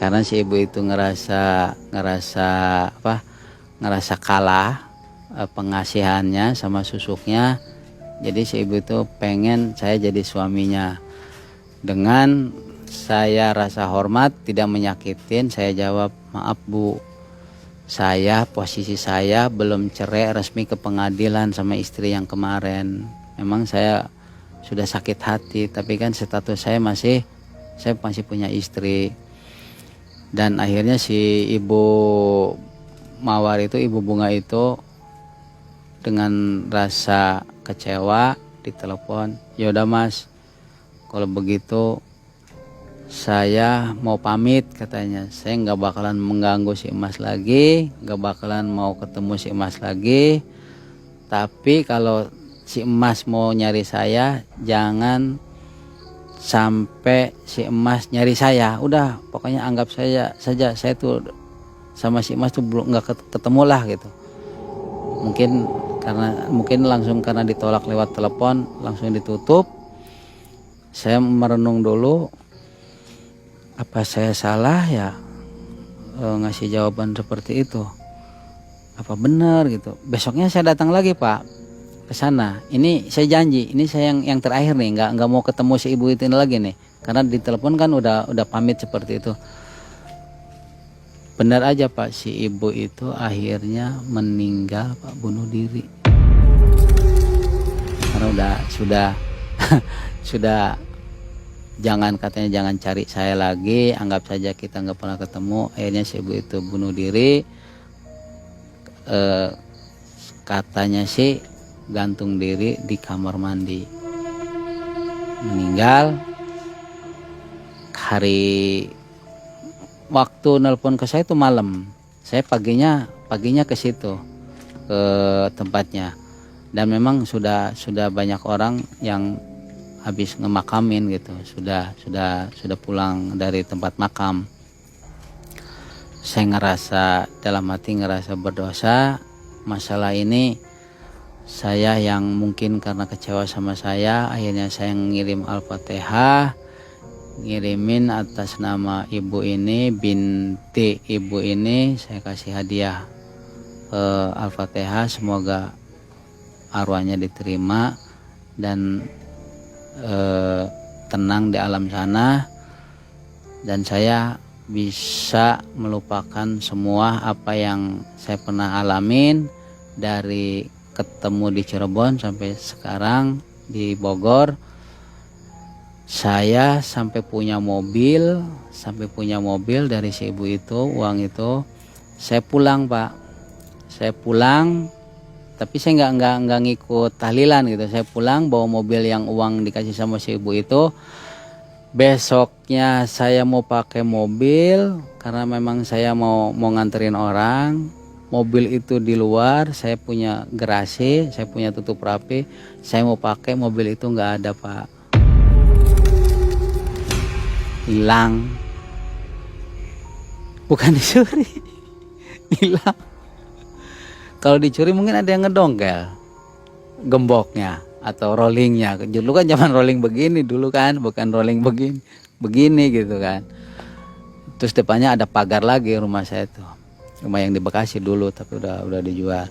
karena si ibu itu ngerasa kalah pengasihannya sama susuknya. Jadi si ibu itu pengen saya jadi suaminya. Dengan saya rasa hormat, tidak menyakitin, saya jawab, maaf Bu, posisi saya belum cerai resmi ke pengadilan sama istri yang kemarin. Memang saya sudah sakit hati, tapi kan status saya masih punya istri. Dan akhirnya si ibu Mawar itu, ibu Bunga itu dengan rasa kecewa ditelepon, yaudah Mas, kalau begitu saya mau pamit, katanya. Saya nggak bakalan mengganggu si Emas lagi, nggak bakalan mau ketemu si Emas lagi. Tapi kalau si Emas mau nyari saya, jangan sampai si Emas nyari saya. Udah, pokoknya anggap saya saja, saya tuh sama si Emas tuh belum nggak ketemu lah gitu. Mungkin langsung karena ditolak lewat telepon, langsung ditutup. Saya merenung dulu, apa saya salah ya ngasih jawaban seperti itu, apa benar gitu. Besoknya saya datang lagi Pak ke sana. Ini saya janji, ini saya yang terakhir nih, nggak mau ketemu si ibu itu lagi nih, karena di telepon kan udah pamit seperti itu. Benar aja Pak, si ibu itu akhirnya meninggal Pak, bunuh diri. Karena sudah jangan cari saya lagi, anggap saja kita nggak pernah ketemu. Akhirnya si ibu itu bunuh diri. Katanya sih gantung diri di kamar mandi, meninggal. Waktu nelpon ke saya itu malam, saya paginya ke situ, ke tempatnya, dan memang sudah banyak orang yang habis ngemakamin gitu, sudah pulang dari tempat makam. Saya dalam hati ngerasa berdosa. Masalah ini saya yang mungkin karena kecewa sama saya, akhirnya saya ngirim Al-Fatihah, ngirimin atas nama ibu ini, binti ibu ini, saya kasih hadiah Al-Fatihah, semoga arwahnya diterima dan tenang di alam sana, dan saya bisa melupakan semua apa yang saya pernah alamin dari ketemu di Cirebon sampai sekarang di Bogor. Saya sampai punya mobil dari si ibu itu, uang itu. Saya pulang Pak, tapi saya nggak ngikut tahlilan gitu. Saya pulang bawa mobil yang uang dikasih sama si ibu itu. Besoknya saya mau pakai mobil karena memang saya mau nganterin orang. Mobil itu di luar, saya punya garasi, saya punya tutup rapi. Saya mau pakai mobil itu, nggak ada Pak, hilang. Bukan dicuri, hilang. Kalau dicuri mungkin ada yang ngedongkel gemboknya atau rollingnya. Dulu kan zaman rolling begini dulu kan, bukan rolling begini gitu kan. Terus depannya ada pagar lagi rumah saya tuh, rumah yang di Bekasi dulu, tapi udah dijual.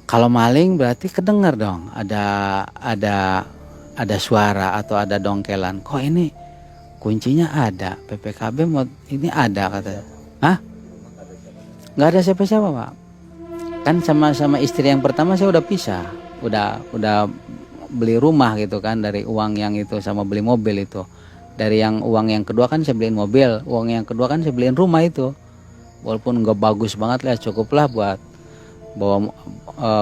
Kalau maling berarti kedengar dong, ada suara atau ada dongkelan. Kok ini kuncinya ada, PPKB ini ada, katanya. Hah? Nggak ada siapa-siapa Pak. Kan sama istri yang pertama saya udah pisah, udah beli rumah gitu kan, dari uang yang itu sama beli mobil itu. Dari yang uang yang kedua kan saya beliin mobil, uang yang kedua kan saya beliin rumah itu. Walaupun nggak bagus banget lah, cukuplah buat bawa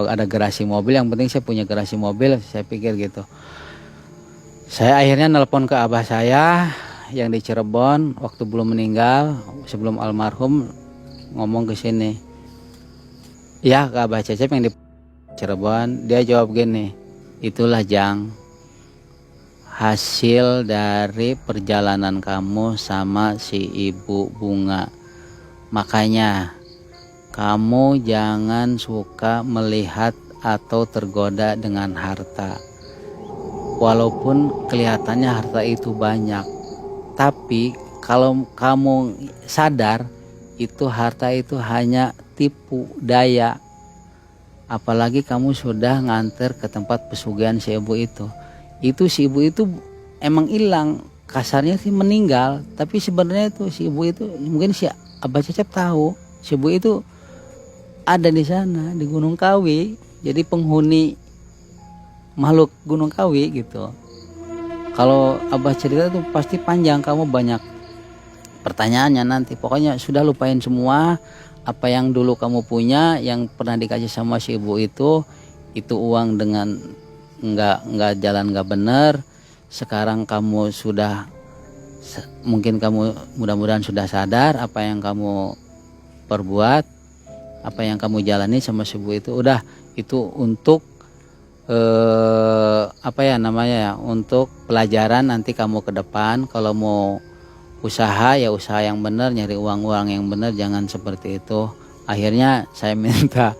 ada garasi mobil, yang penting saya punya garasi mobil, saya pikir gitu. Saya akhirnya nelpon ke abah saya yang di Cirebon waktu belum meninggal, sebelum almarhum, ngomong ke sini. Ya, ke abah Cecep yang di Cirebon. Dia jawab gini, itulah Jang, hasil dari perjalanan kamu sama si ibu Bunga. Makanya kamu jangan suka melihat atau tergoda dengan harta. Walaupun kelihatannya harta itu banyak, tapi kalau kamu sadar itu harta itu hanya tipu daya. Apalagi kamu sudah nganter ke tempat pesugihan si ibu itu. Itu si ibu itu emang hilang, kasarnya sih meninggal, tapi sebenarnya itu si ibu itu mungkin si Abah Cecep tahu si ibu itu ada di sana di Gunung Kawi, jadi penghuni makhluk Gunung Kawi gitu. Kalau Abah cerita tuh pasti panjang, kamu banyak pertanyaannya nanti. Pokoknya sudah lupain semua apa yang dulu kamu punya, yang pernah dikasih sama si ibu itu uang dengan nggak jalan nggak bener. Sekarang kamu sudah, mungkin kamu mudah-mudahan sudah sadar apa yang kamu perbuat, apa yang kamu jalani sama si ibu itu. Udah, itu untuk apa ya namanya ya, untuk pelajaran nanti kamu ke depan. Kalau mau usaha ya usaha yang benar, nyari uang yang benar, jangan seperti itu. Akhirnya saya minta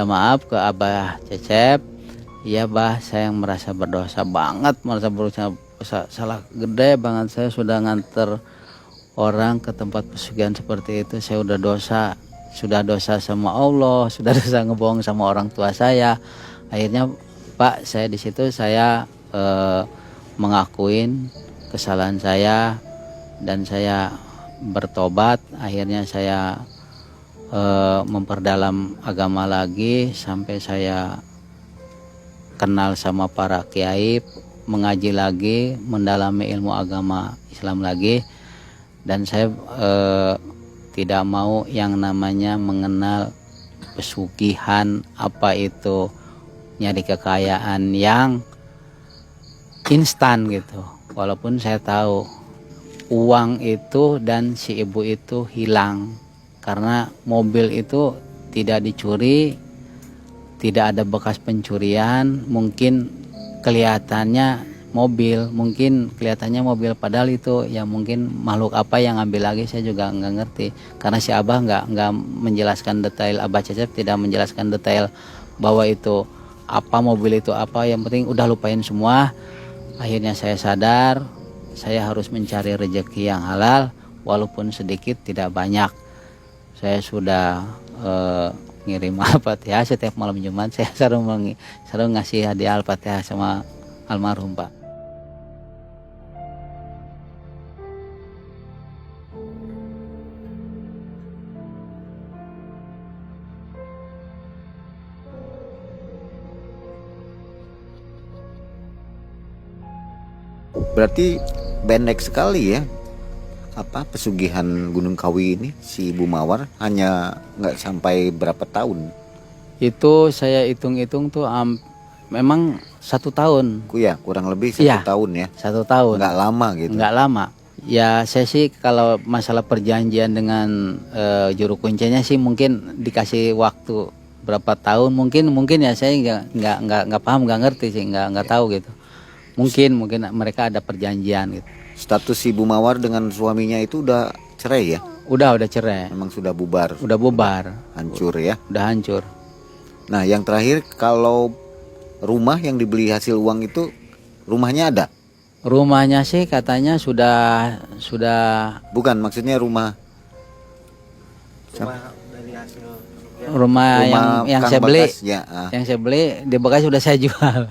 maaf ke Abah Cecep. Iya bah, saya merasa berdosa banget, merasa berdosa, salah gede banget. Saya sudah nganter orang ke tempat pesugihan seperti itu. Saya sudah dosa sama Allah, sudah dosa ngebohong sama orang tua saya. Akhirnya Pak, saya di situ saya mengakuin kesalahan saya dan saya bertobat. Akhirnya saya memperdalam agama lagi sampai saya kenal sama para kiai, mengaji lagi, mendalami ilmu agama Islam lagi. Dan saya tidak mau yang namanya mengenal pesugihan, apa itu nyari kekayaan yang instan gitu. Walaupun saya tahu uang itu dan si ibu itu hilang karena mobil itu tidak dicuri, tidak ada bekas pencurian. Mungkin kelihatannya mobil, padahal itu ya mungkin makhluk apa yang ambil lagi, saya juga nggak ngerti. Karena si Abah nggak menjelaskan detail, Abah Cecep tidak menjelaskan detail bahwa itu apa, mobil itu apa. Yang penting udah lupain semua. Akhirnya saya sadar saya harus mencari rezeki yang halal, walaupun sedikit tidak banyak. Saya sudah ngirim Al-Fatihah setiap malam Jumat. Saya selalu ngasih hadiah Al-Fatihah sama almarhum Pak. Berarti pendek sekali ya pesugihan Gunung Kawi ini si Ibu Mawar, hanya nggak sampai berapa tahun. Itu saya hitung-hitung tuh memang 1 tahun. Ya kurang lebih 1 tahun ya. 1 tahun. Nggak lama gitu. Nggak lama. Ya saya sih kalau masalah perjanjian dengan juru kuncinya sih mungkin dikasih waktu berapa tahun, mungkin ya saya nggak paham, nggak ngerti sih, nggak tahu gitu. Mungkin mereka ada perjanjian gitu. Status Ibu Mawar dengan suaminya itu udah cerai ya? Udah cerai. Memang sudah bubar. Udah bubar. Hancur ya? Udah hancur. Nah, yang terakhir, kalau rumah yang dibeli hasil uang itu, rumahnya ada? Rumahnya sih katanya sudah. Bukan, maksudnya rumah dari hasil rumah yang saya beli. Ya, yang saya beli di Bekasi sudah saya jual.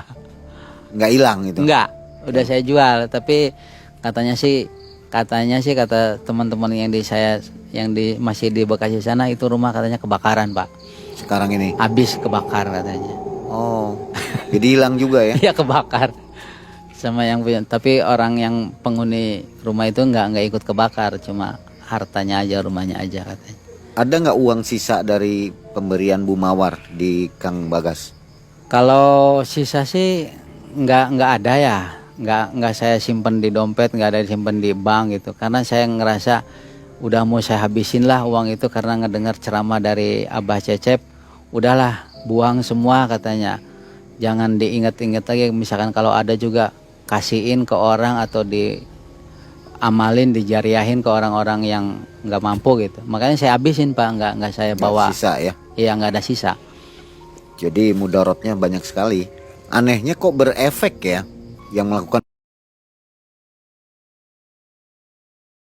Nggak hilang itu? Nggak, udah saya jual. Tapi katanya sih kata teman-teman yang masih di Bekasi sana, itu rumah katanya kebakaran Pak. Sekarang ini? Habis kebakar katanya. Oh, jadi hilang juga ya? Iya, kebakar sama yang punya. Tapi orang yang penghuni rumah itu nggak ikut kebakar, cuma hartanya aja, rumahnya aja katanya. Ada nggak uang sisa dari pemberian Bu Mawar di Kang Bagas? Kalau sisa sih nggak ada ya. Nggak saya simpen di dompet, nggak ada disimpan di bank gitu. Karena saya ngerasa udah mau saya habisin lah uang itu, karena ngedengar ceramah dari Abah Cecep. Udahlah, buang semua katanya. Jangan diinget-inget lagi. Misalkan kalau ada juga kasihin ke orang atau diamalin, dijariahin ke orang-orang yang nggak mampu gitu. Makanya saya habisin Pak, nggak saya bawa. Nggak sisa ya? Iya, nggak ada sisa. Jadi mudaratnya banyak sekali. Anehnya kok berefek ya, yang melakukan